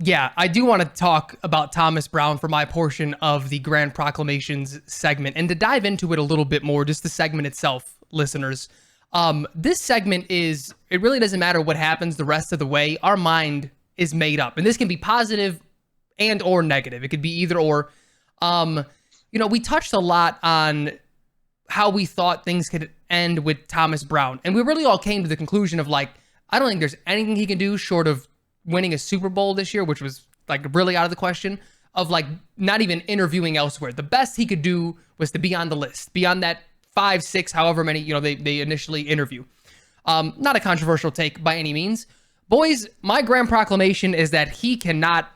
Yeah, I do want to talk about Thomas Brown for my portion of the Grand Proclamations segment. And to dive into it a little bit more, just the segment itself, listeners. This segment it really doesn't matter what happens the rest of the way. Our mind is made up. And this can be positive and or negative. It could be either or. We touched a lot on how we thought things could end with Thomas Brown. And we really all came to the conclusion of I don't think there's anything he can do short of winning a Super Bowl this year, which was really out of the question, of not even interviewing elsewhere. The best he could do was to be on the list, be on that 5, 6, however many, they initially interview. Not a controversial take by any means. Boys, my grand proclamation is that he cannot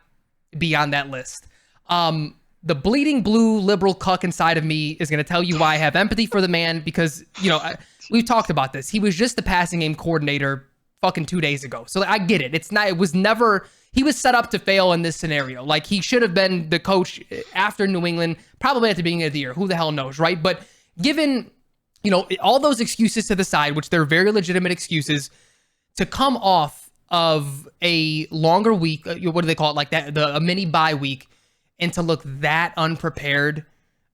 be on that list. The bleeding blue liberal cuck inside of me is going to tell you why I have empathy for the man because, we've talked about this. He was just the passing game coordinator fucking 2 days ago. So I get it. He was set up to fail in this scenario. He should have been the coach after New England, probably at the beginning of the year. Who the hell knows, right? But given, all those excuses to the side, which they're very legitimate excuses, to come off of a longer week, what do they call it? A mini bye week, and to look that unprepared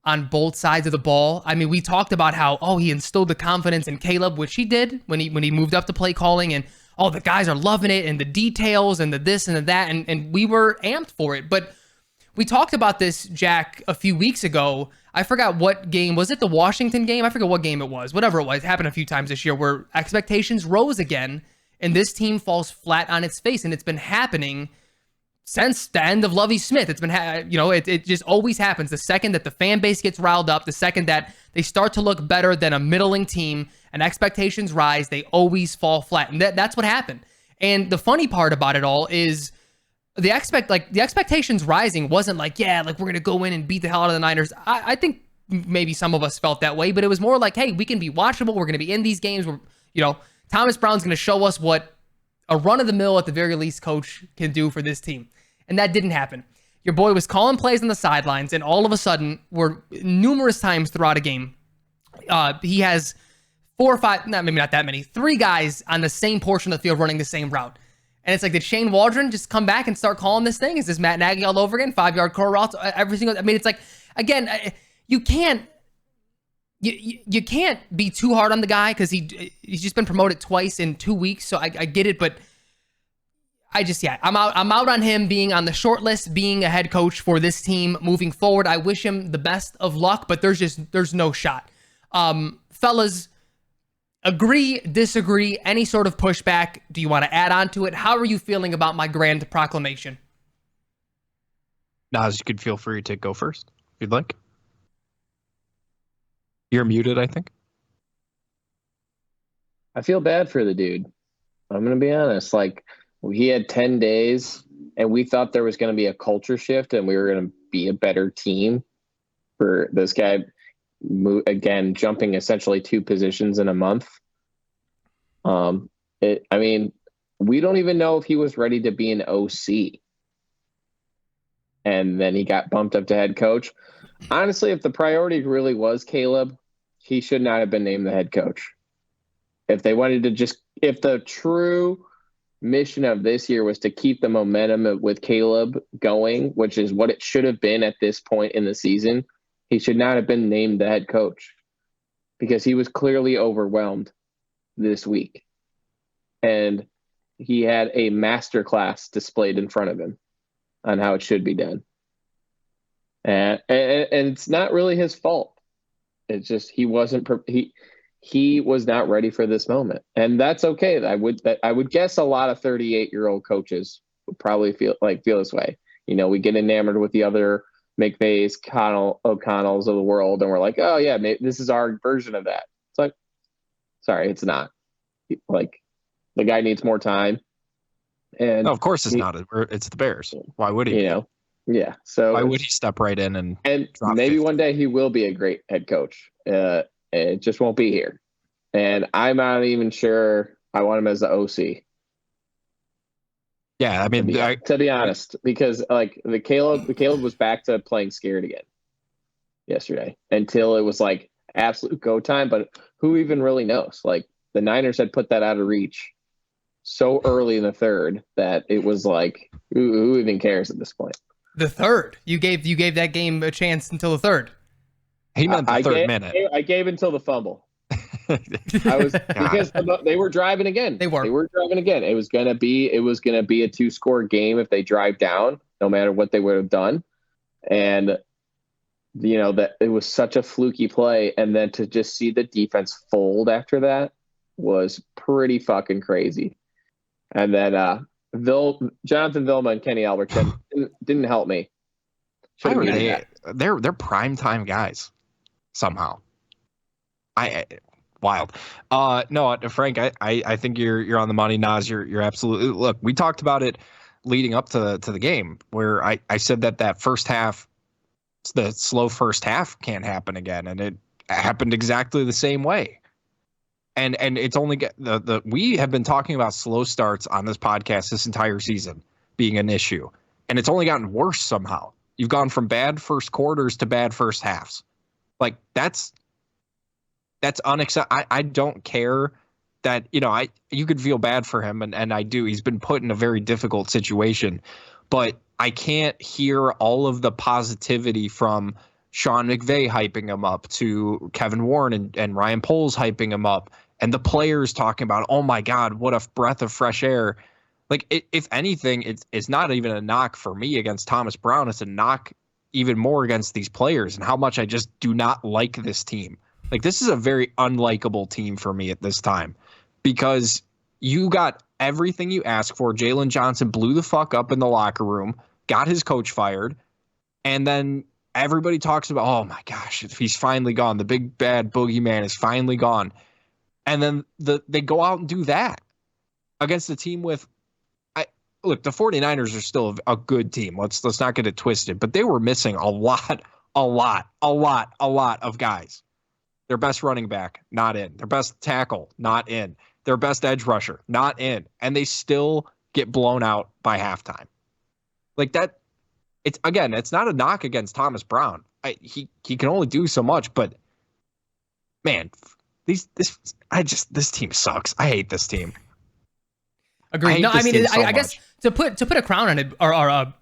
on both sides of the ball. I mean, we talked about how, he instilled the confidence in Caleb, which he did when he moved up to play calling, and the guys are loving it, and the details, and the this and the that, and we were amped for it. But we talked about this, Jack, a few weeks ago. I forgot what game. Was it the Washington game? I forget what game it was. Whatever it was. It happened a few times this year where expectations rose again, and this team falls flat on its face, and it's been happening since the end of Lovie Smith. It's been, it just always happens. The second that the fan base gets riled up, the second that they start to look better than a middling team and expectations rise, they always fall flat. And that's what happened. And the funny part about it all is the expectations rising wasn't we're going to go in and beat the hell out of the Niners. I think maybe some of us felt that way, but it was more hey, we can be watchable. We're going to be in these games. Thomas Brown's going to show us what a run-of-the-mill, at the very least, coach can do for this team. And that didn't happen. Your boy was calling plays on the sidelines, and all of a sudden, numerous times throughout a game, he has 4 or 5, maybe not that many, 3 guys on the same portion of the field running the same route. And it's did Shane Waldron just come back and start calling this thing? Is this Matt Nagy all over again? 5-yard curl routes, every single. I mean, it's again, you can't be too hard on the guy because he's just been promoted twice in 2 weeks. So I get it, but I'm out on him being on the short list, being a head coach for this team moving forward. I wish him the best of luck, but there's no shot. Fellas, agree, disagree, any sort of pushback? Do you want to add on to it? How are you feeling about my grand proclamation? Naz, you could feel free to go first if you'd like. You're muted, I think. I feel bad for the dude. I'm going to be honest. He had 10 days, and we thought there was going to be a culture shift, and we were going to be a better team for this guy, again, jumping essentially 2 positions in a month. We don't even know if he was ready to be an OC. And then he got bumped up to head coach. Honestly, if the priority really was Caleb, he should not have been named the head coach. If they wanted to if the true mission of this year was to keep the momentum with Caleb going, which is what it should have been at this point in the season, he should not have been named the head coach because he was clearly overwhelmed this week. And he had a masterclass displayed in front of him on how it should be done. And it's not really his fault. It's just he was not ready for this moment, and that's okay. I would guess a lot of 38-year-old coaches would probably feel this way. We get enamored with the other McVays, O'Connells of the world, and we're like, oh yeah, maybe this is our version of that. It's sorry, it's not. The guy needs more time. And no, of course it's not. It's the Bears. Why would he? Yeah. So why would he step right in and maybe 50? One day he will be a great head coach. It just won't be here. And I'm not even sure I want him as the OC. Yeah, I mean, to be honest, because the Caleb was back to playing scared again yesterday until it was absolute go time. But who even really knows? The Niners had put that out of reach so early in the third that it was like, who even cares at this point? The third, you gave that game a chance until the third. He meant the third minute. I gave until the fumble. Because they were driving again. They were driving again. It was gonna be a 2-score game if they drive down, no matter what they would have done. And that it was such a fluky play, and then to just see the defense fold after that was pretty fucking crazy. And then Jonathan Vilma and Kenny Albert didn't help me. They're primetime guys somehow. Wild. No, Frank, I think you're on the money. Nas, you're absolutely. Look, we talked about it leading up to the game where I said that first half, the slow first half can't happen again, and it happened exactly the same way. And it's only we have been talking about slow starts on this podcast this entire season being an issue, and it's only gotten worse somehow. You've gone from bad first quarters to bad first halves. Like that's unacceptable. I don't care that, you could feel bad for him, and I do. He's been put in a very difficult situation, but I can't hear all of the positivity from Sean McVay hyping him up to Kevin Warren and Ryan Poles hyping him up, and the players talking about, oh my God, what a breath of fresh air. Like, if anything, it's not even a knock for me against Thomas Brown. It's a knock even more against these players and how much I just do not like this team. Like, this is a very unlikable team for me at this time because you got everything you asked for. Jalen Johnson blew the fuck up in the locker room, got his coach fired, and then everybody talks about, oh my gosh, he's finally gone. The big bad boogeyman is finally gone. And then they go out and do that against a team with, look, the 49ers are still a good team. Let's not get it twisted, but they were missing a lot of guys. Their best running back, not in. Their best tackle, not in. Their best edge rusher, not in. And they still get blown out by halftime. Like that, it's not a knock against Thomas Brown. He can only do so much, but man, this team sucks. I hate this team. Agreed. No, I mean, I guess to put a crown on it, or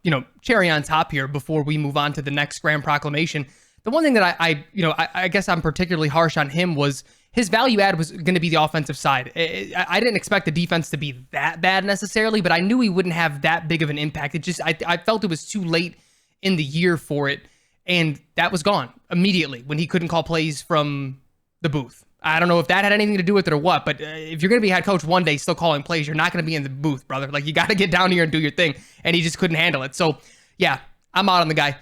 cherry on top here before we move on to the next grand proclamation. The one thing that I guess I'm particularly harsh on him was his value add was going to be the offensive side. I didn't expect the defense to be that bad necessarily, but I knew he wouldn't have that big of an impact. It just, I felt it was too late in the year for it. And that was gone immediately when he couldn't call plays from the booth. I don't know if that had anything to do with it or what, but if you're going to be head coach one day still calling plays, you're not going to be in the booth, brother. Like, you got to get down here and do your thing. And he just couldn't handle it. So yeah, I'm out on the guy.